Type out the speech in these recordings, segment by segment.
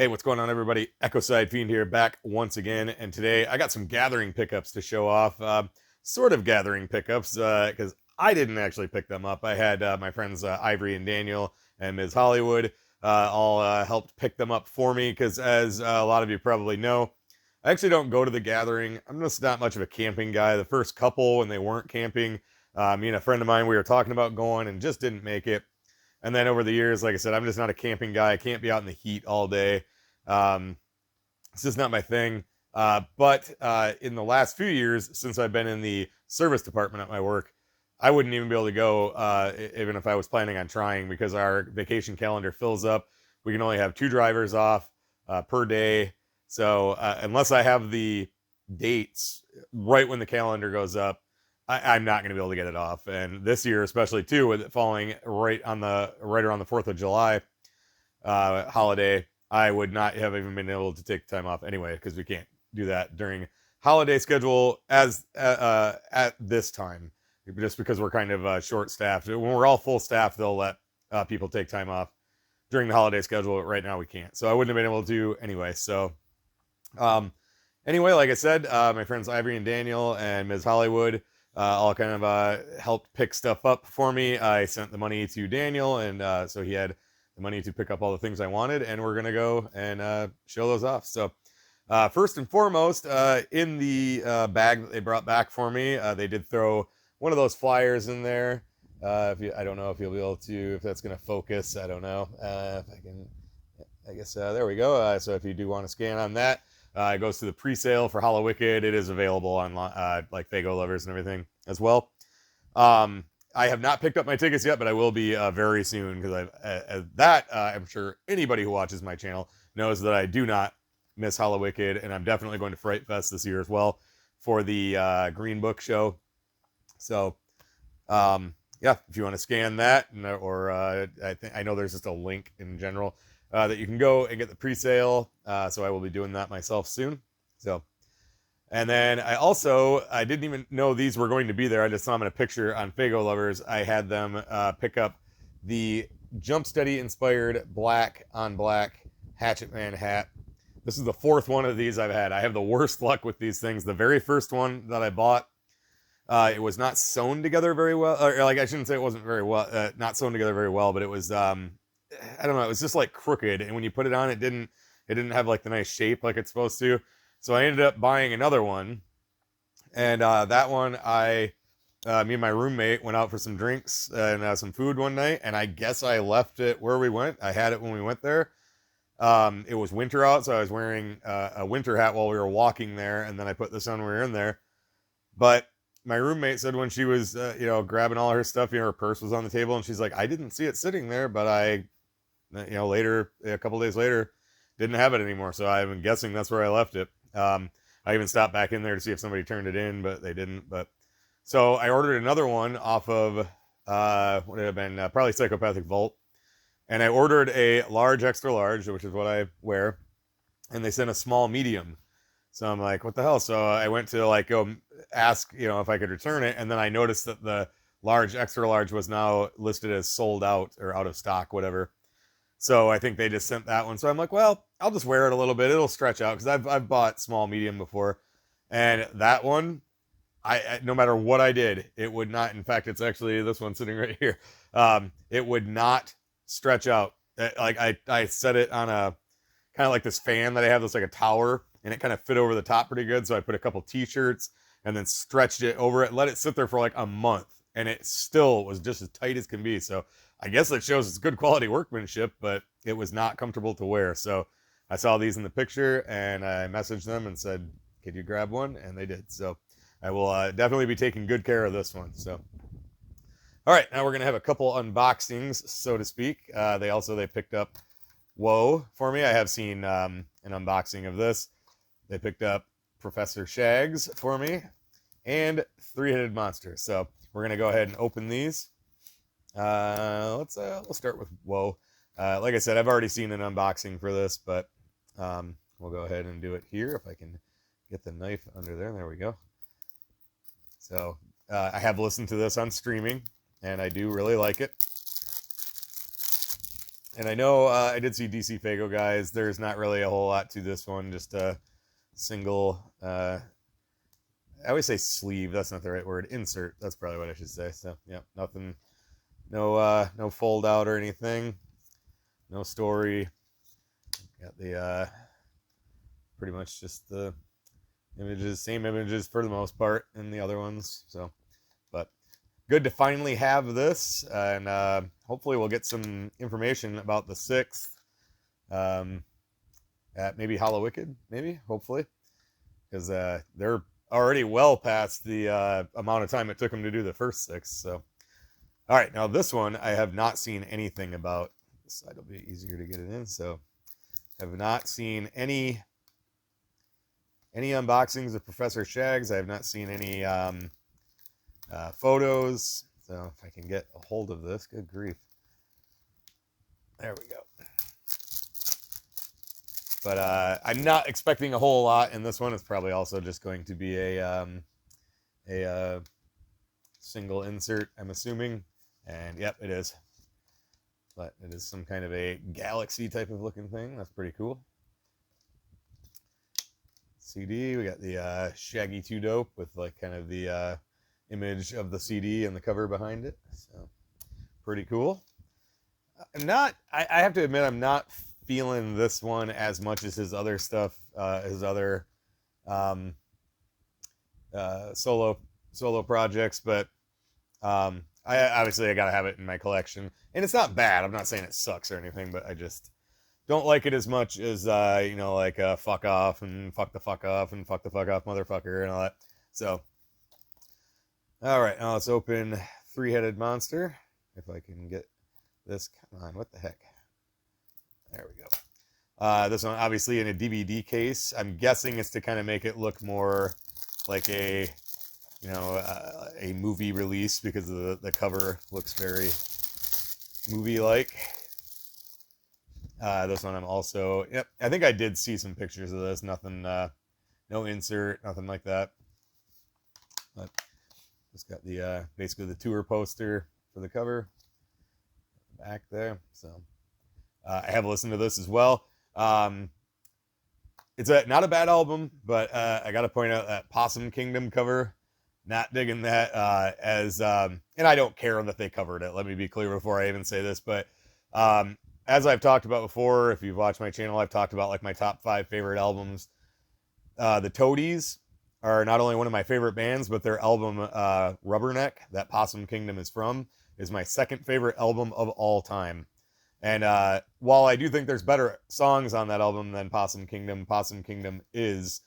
Hey, what's going on, everybody? Echo Side Fiend here, back once again. And today I got some gathering pickups to show off. Sort of gathering pickups, because I didn't actually pick them up. I had my friends Ivory and Daniel and Ms. Hollywood all helped pick them up for me, because as a lot of you probably know, I actually don't go to the gathering. I'm just not much of a camping guy. The first couple, when they weren't camping, me and a friend of mine, we were talking about going and just didn't make it. And then over the years, like I said, I'm just not a camping guy. I can't be out in the heat all day. Um, it's just not my thing. But in the last few years, since I've been in the service department at my work, I wouldn't even be able to go, even if I was planning on trying, because our vacation calendar fills up. We can only have 2 drivers off per day. So unless I have the dates right when the calendar goes up, I'm not going to be able to get it off. And this year, especially too, with it falling right around the 4th of July holiday, I would not have even been able to take time off anyway, because we can't do that during holiday schedule as at this time, just because we're kind of short staffed. When we're all full staff, they'll let people take time off during the holiday schedule. But right now we can't, so I wouldn't have been able to anyway. So anyway, like I said, my friends Ivory and Daniel and Ms. Hollywood all kind of helped pick stuff up for me. I sent the money to Daniel, and so he had the money to pick up all the things I wanted, and we're gonna go and show those off. So first and foremost, in the bag that they brought back for me, they did throw one of those flyers in there. I don't know if you'll be able to, if that's gonna focus. I don't know if I can. I guess there we go. So if you do want to scan on that, it goes to the pre-sale for Hollow Wicked. It is available on like Fago Lovers and everything as well. I have not picked up my tickets yet, but I will be very soon, because I'm sure anybody who watches my channel knows that I do not miss Hollow Wicked, and I'm definitely going to Fright Fest this year as well for the Green Book show. So yeah, if you want to scan that, or I know there's just a link in general that you can go and get the pre-sale. So I will be doing that myself soon. So. And then I didn't even know these were going to be there. I just saw them in a picture on Fago Lovers. I had them pick up the Jump Steady inspired black on black Hatchet Man hat. This is the 4th one of these I've had. I have the worst luck with these things. The very first one that I bought, it was not sewn together very well. Or like, I shouldn't say it wasn't very well, not sewn together very well, but it was, I don't know, it was just like crooked. And when you put it on, it didn't have like the nice shape like it's supposed to. So I ended up buying another one, and that one me and my roommate went out for some drinks and some food one night, and I guess I left it where we went. I had it when we went there. It was winter out, so I was wearing a winter hat while we were walking there, and then I put this on when we were in there. But my roommate said when she was, grabbing all her stuff, her purse was on the table, and she's like, I didn't see it sitting there, but later, a couple days later, didn't have it anymore. So I'm guessing that's where I left it. I even stopped back in there to see if somebody turned it in, but they didn't. But so I ordered another one off of what had been probably Psychopathic Vault, and I ordered a large, extra large, which is what I wear, and they sent a small, medium. So I'm like, what the hell? So I went to go ask if I could return it, and then I noticed that the large, extra large was now listed as sold out or out of stock, whatever. So I think they just sent that one. So I'm like, well, I'll just wear it a little bit. It'll stretch out, because I've bought small, medium before, and that one, I no matter what I did, it would not. In fact, it's actually this one sitting right here. It would not stretch out. I set it on a kind of like this fan that I have that's like a tower, and it kind of fit over the top pretty good. So I put a couple t-shirts and then stretched it over it, let it sit there for like a month, and it still was just as tight as can be. So I guess it shows it's good quality workmanship, but it was not comfortable to wear. So I saw these in the picture, and I messaged them and said, could you grab one? And they did. So I will definitely be taking good care of this one. So, all right, now we're going to have a couple unboxings, so to speak. They picked up Whoa for me. I have seen an unboxing of this. They picked up Professor Shags for me and Three-Headed Monster. So we're going to go ahead and open these. We'll start with Whoa. Like I said, I've already seen an unboxing for this, but we'll go ahead and do it here if I can get the knife under there. There we go. So I have listened to this on streaming, and I do really like it. And I know I did see DC Fago guys. There's not really a whole lot to this one. Just a single. I always say sleeve. That's not the right word. Insert. That's probably what I should say. So yeah, nothing. No fold out or anything. No story. Got the pretty much just the images, same images for the most part in the other ones. So, but good to finally have this, and hopefully we'll get some information about the 6th at maybe Hallowicked, maybe, hopefully, because they're already well past the amount of time it took them to do the first 6. So, all right, now this one I have not seen anything about. This side will be easier to get it in. So, have not seen any unboxings of Professor Shags. I have not seen any photos. So if I can get a hold of this, good grief. There we go. But I'm not expecting a whole lot in this one. It's probably also just going to be a single insert, I'm assuming. And yep, it is. But it is some kind of a galaxy type of looking thing. That's pretty cool. CD, we got the Shaggy 2 Dope with like kind of the image of the CD and the cover behind it. So pretty cool. I have to admit, I'm not feeling this one as much as his other stuff, his other solo projects, but I gotta have it in my collection, and it's not bad. I'm not saying it sucks or anything, but I just don't like it as much as like fuck off and fuck the fuck off and fuck the fuck off motherfucker and all that. So, all right, now let's open Three-Headed Monster. If I can get this, come on, what the heck? There we go. This one obviously in a DVD case. I'm guessing it's to kind of make it look more like a a movie release, because the cover looks very movie-like. This one I'm also, yep, I think I did see some pictures of this. Nothing, no insert, nothing like that. But just got the, basically the tour poster for the cover. Back there, so. I have listened to this as well. It's not a bad album, but I got to point out that Possum Kingdom cover. Not digging that and I don't care that they covered it. Let me be clear before I even say this, but as I've talked about before, if you've watched my channel, I've talked about like my top 5 favorite albums. The Toadies are not only one of my favorite bands, but their album Rubberneck, that Possum Kingdom is from, is my 2nd favorite album of all time. And while I do think there's better songs on that album than Possum Kingdom is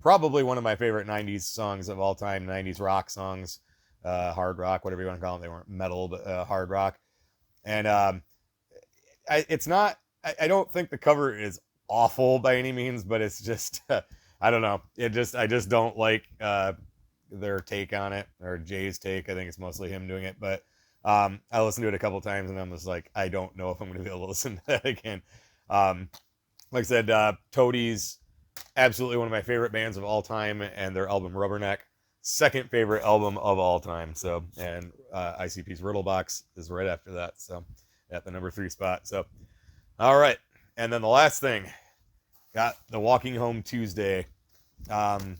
probably one of my favorite 90s songs of all time, 90s rock songs, hard rock, whatever you want to call them. They weren't metal, but hard rock. And it's not, I don't think the cover is awful by any means, but it's just, I don't know. I just don't like their take on it, or Jay's take. I think it's mostly him doing it, but I listened to it a couple times and I'm just like, I don't know if I'm going to be able to listen to that again. Like I said, Toadies, absolutely one of my favorite bands of all time, and their album Rubberneck, 2nd favorite album of all time. So, and ICP's Riddlebox is right after that. So, at the number 3 spot. So, all right. And then the last thing, got the Walking Home Tuesday. When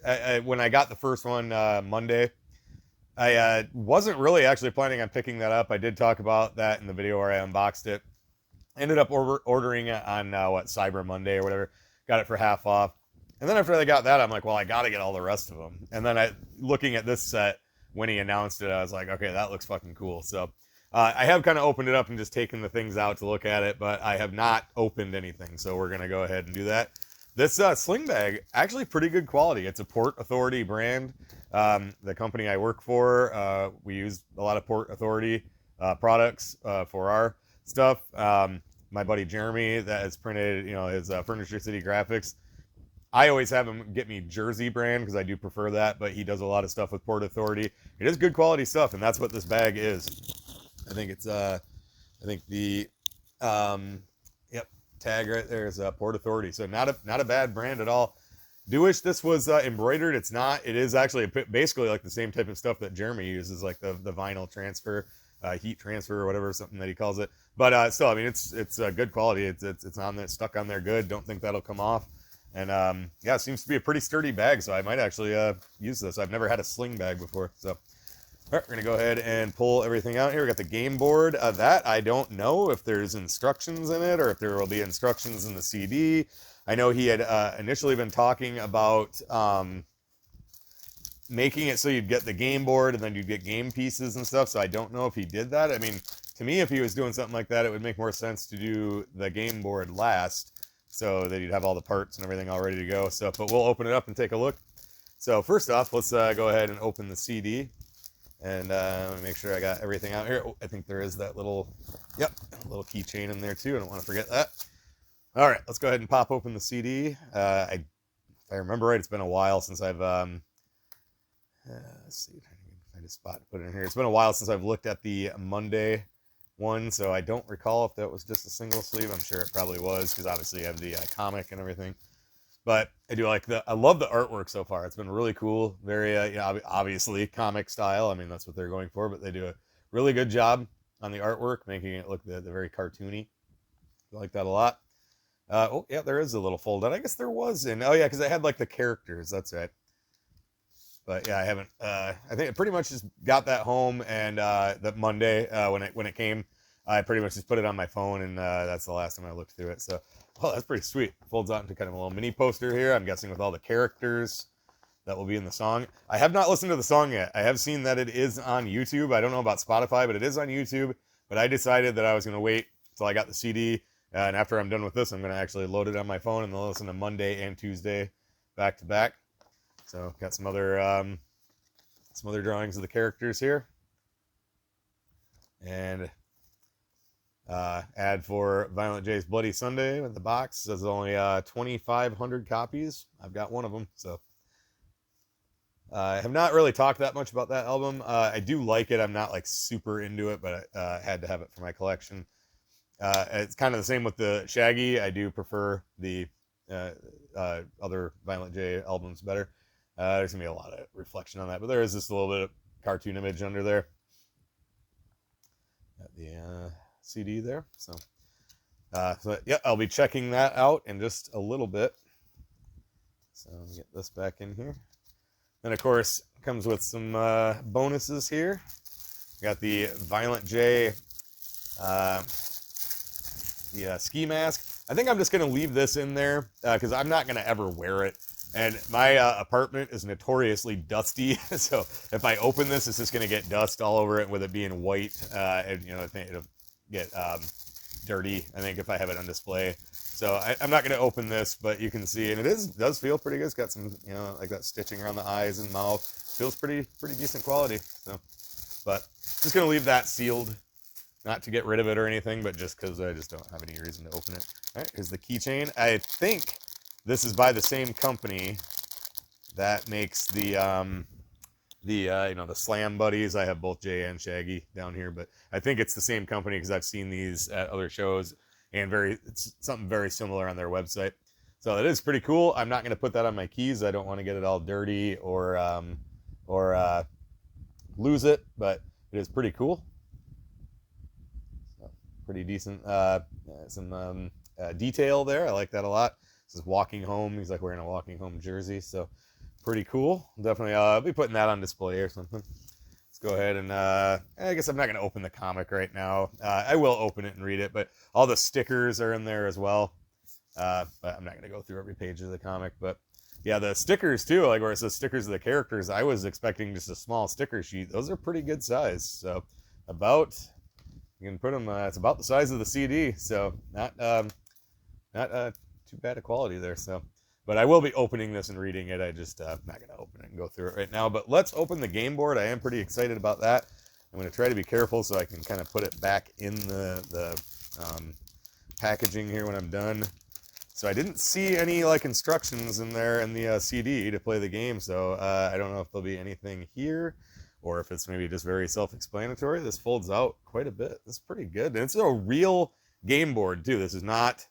I got the first one Monday, I wasn't really actually planning on picking that up. I did talk about that in the video where I unboxed it. Ended up ordering it on Cyber Monday or whatever. Got it for half off. And then after I got that, I'm like, well, I got to get all the rest of them. And then looking at this set, when he announced it, I was like, okay, that looks fucking cool. So I have kind of opened it up and just taken the things out to look at it, but I have not opened anything. So we're going to go ahead and do that. This sling bag, actually pretty good quality. It's a Port Authority brand. The company I work for, we use a lot of Port Authority products for our stuff. My buddy Jeremy, that has printed, his Furniture City graphics. I always have him get me Jersey brand because I do prefer that, but he does a lot of stuff with Port Authority. It is good quality stuff, and that's what this bag is. I think it's, I think the, yep, tag right there is Port Authority. So not a bad brand at all. Do wish this was embroidered. It's not. It is actually basically like the same type of stuff that Jeremy uses, like the vinyl transfer, heat transfer or whatever, something that he calls it. But still, I mean, it's good quality. It's on there, stuck on there good. Don't think that'll come off. And yeah, it seems to be a pretty sturdy bag, so I might actually use this. I've never had a sling bag before, so. All right, we're gonna go ahead and pull everything out here. We got the game board. That I don't know if there's instructions in it or if there will be instructions in the CD. I know he had initially been talking about making it so you'd get the game board and then you'd get game pieces and stuff. So I don't know if he did that. I mean, to me, if he was doing something like that, it would make more sense to do the game board last, so that you'd have all the parts and everything all ready to go. So, but we'll open it up and take a look. So first off, let's go ahead and open the CD. And make sure I got everything out here. Oh, I think there is that little, yep, little keychain in there too. I don't want to forget that. All right, let's go ahead and pop open the CD. If I remember right, it's been a while since I've, let's see, find a spot to put it in here. It's been a while since I've looked at the Monday one, so I don't recall if that was just a single sleeve. I'm sure it probably was, because obviously you have the comic and everything. But I do like I love the artwork so far. It's been really cool. Very, you know, obviously comic style. I mean, that's what they're going for, but they do a really good job on the artwork, making it look the very cartoony. I like that a lot. Oh, yeah, there is a little fold-out. I guess there was oh, yeah, because I had, like, the characters. That's right. But, yeah, I haven't, I think I pretty much just got that home, and that Monday, when it came, I pretty much just put it on my phone, and that's the last time I looked through it. So, oh, that's pretty sweet. Folds out into kind of a little mini poster here, I'm guessing with all the characters that will be in the song. I have not listened to the song yet. I have seen that it is on YouTube. I don't know about Spotify, but it is on YouTube. But I decided that I was going to wait until I got the CD. And after I'm done with this, I'm going to actually load it on my phone and then listen to Monday and Tuesday back to back. So got some other drawings of the characters here. And ad for Violent J's Bloody Sunday with the box. Says only 2,500 copies. I've got one of them, so I have not really talked that much about that album. I do like it. I'm not like super into it, but I had to have it for my collection. It's kind of the same with the Shaggy. I do prefer the other Violent J albums better. There's gonna be a lot of reflection on that, but there is just a little bit of cartoon image under there. Got the CD there. So yeah, I'll be checking that out in just a little bit. So let me get this back in here. Then of course comes with some bonuses here. Got the Violent J ski mask. I think I'm just gonna leave this in there because I'm not gonna ever wear it. And my apartment is notoriously dusty, so if I open this, it's just gonna get dust all over it. With it being white, and you know, I think it'll get dirty, I think, if I have it on display. So I'm not going to open this, but you can see, and it does feel pretty good. It's got some, you know, like that stitching around the eyes and mouth. Feels pretty decent quality. So, but just going to leave that sealed, not to get rid of it or anything, but just because I just don't have any reason to open it. All right, here's the keychain. I think this is by the same company that makes the you know, the Slam Buddies. I have both Jay and Shaggy down here, but I think it's the same company because I've seen these at other shows, and it's something very similar on their website. So that is pretty cool. I'm not going to put that on my keys. I don't want to get it all dirty or lose it, but it is pretty cool. So pretty decent. Some detail there. I like that a lot. This is walking home. He's like wearing a walking home jersey. So pretty cool. Definitely I'll be putting that on display or something. Let's go ahead and I guess I'm not going to open the comic right now. I will open it and read it, but all the stickers are in there as well. But I'm not going to go through every page of the comic. But yeah, the stickers too, like where it says stickers of the characters, I was expecting just a small sticker sheet. Those are pretty good size. So you can put them, it's about the size of the CD. So not too bad a quality there. So. But I will be opening this and reading it. I just I'm not going to open it and go through it right now. But let's open the game board. I am pretty excited about that. I'm going to try to be careful so I can kind of put it back in the packaging here when I'm done. So I didn't see any like instructions in there in the CD to play the game. So I don't know if there'll be anything here or if it's maybe just very self-explanatory. This folds out quite a bit. This is pretty good. And it's a real game board too. This is not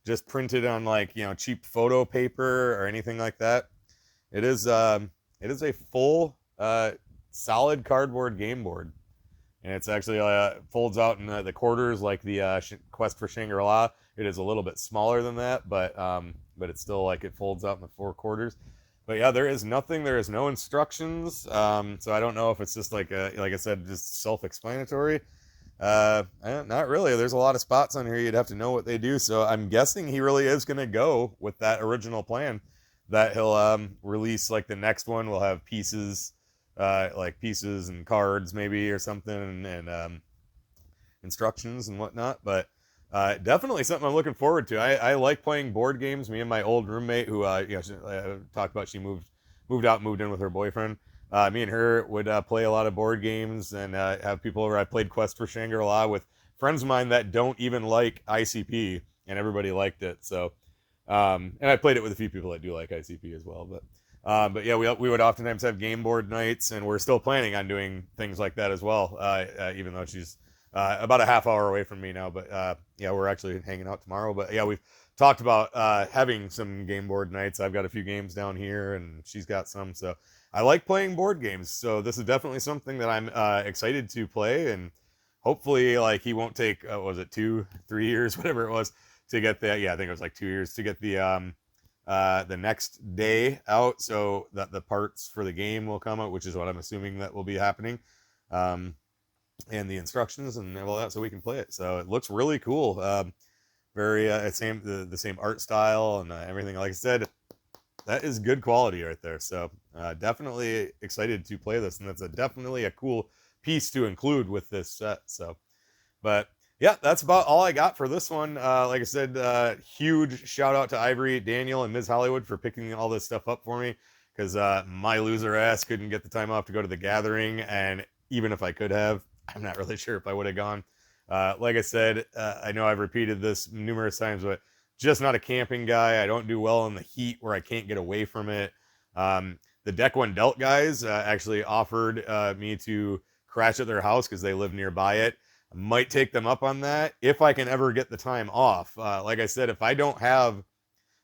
just printed on like, you know, cheap photo paper or anything like that. It is a full solid cardboard game board. and it's actually folds out in the quarters like the Quest for Shangri-La. It is a little bit smaller than that, but it's still like it folds out in the 4 quarters. But yeah, there is nothing. There is no instructions. So I don't know if it's just like I said, just self-explanatory. Not really. There's a lot of spots on here. You'd have to know what they do. So I'm guessing he really is going to go with that original plan, that he'll release like the next one will have pieces, like pieces and cards maybe or something, and instructions and whatnot. But definitely something I'm looking forward to. I like playing board games. Me and my old roommate, who talked about, she moved out, moved in with her boyfriend. Me and her would play a lot of board games and have people over. I played Quest for Shangri-La with friends of mine that don't even like ICP, and everybody liked it. So, and I played it with a few people that do like ICP as well. But yeah, we would oftentimes have game board nights, and we're still planning on doing things like that as well. Even though she's about a half hour away from me now, but yeah, we're actually hanging out tomorrow. But yeah, we've talked about having some game board nights. I've got a few games down here, and she's got some. So I like playing board games. So this is definitely something that I'm excited to play, and hopefully, like, he won't take was it 2-3 years, whatever it was, to get the I think it was like 2 years to get the next day out, so that the parts for the game will come out, which is what I'm assuming that will be happening. And the instructions and all that, so we can play it. So it looks really cool. Very the same art style and everything. Like I said, that is good quality right there. So definitely excited to play this, and that's definitely a cool piece to include with this set. So, but yeah, that's about all I got for this one. Like I said, huge shout out to Ivory, Daniel, and Ms. Hollywood for picking all this stuff up for me, because my loser ass couldn't get the time off to go to the gathering, and even if I could have, I'm not really sure if I would have gone. Like I said, I know I've repeated this numerous times, but just not a camping guy. I don't do well in the heat where I can't get away from it. The Deck One Delt guys actually offered me to crash at their house because they live nearby it. I might take them up on that if I can ever get the time off. Like I said, if I don't have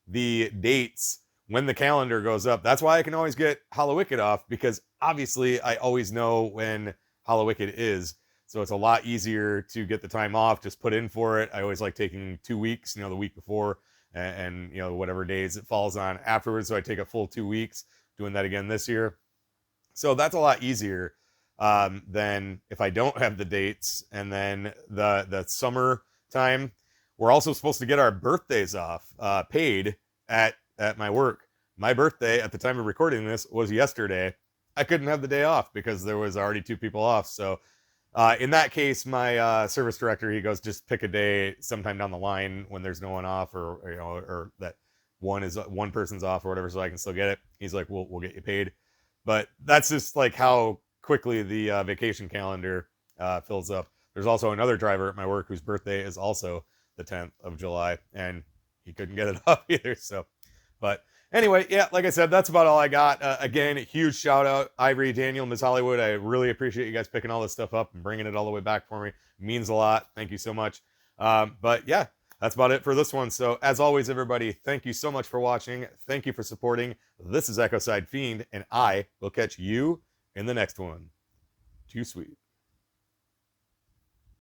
the dates when the calendar goes up, that's why I can always get Hallowicked off, because obviously I always know when Hallowicked is. So it's a lot easier to get the time off, just put in for it. I always like taking 2 weeks, the week before, and whatever days it falls on afterwards. So I take a full 2 weeks, doing that again this year. So that's a lot easier than if I don't have the dates. And then the summer time, we're also supposed to get our birthdays off paid at my work. My birthday at the time of recording this was yesterday. I couldn't have the day off because there was already 2 people off. So in that case, my service director, he goes, just pick a day sometime down the line when there's no one off, or that one person's off or whatever, so I can still get it. He's like, we'll get you paid. But that's just like how quickly the vacation calendar fills up. There's also another driver at my work whose birthday is also the 10th of July, and he couldn't get it off either. So, but anyway, yeah, like I said, that's about all I got. Again, huge shout out, Ivory, Daniel, Ms. Hollywood. I really appreciate you guys picking all this stuff up and bringing it all the way back for me. It means a lot. Thank you so much. But yeah, that's about it for this one. So as always, everybody, thank you so much for watching. Thank you for supporting. This is Ecoside Fiend, and I will catch you in the next one. Too sweet.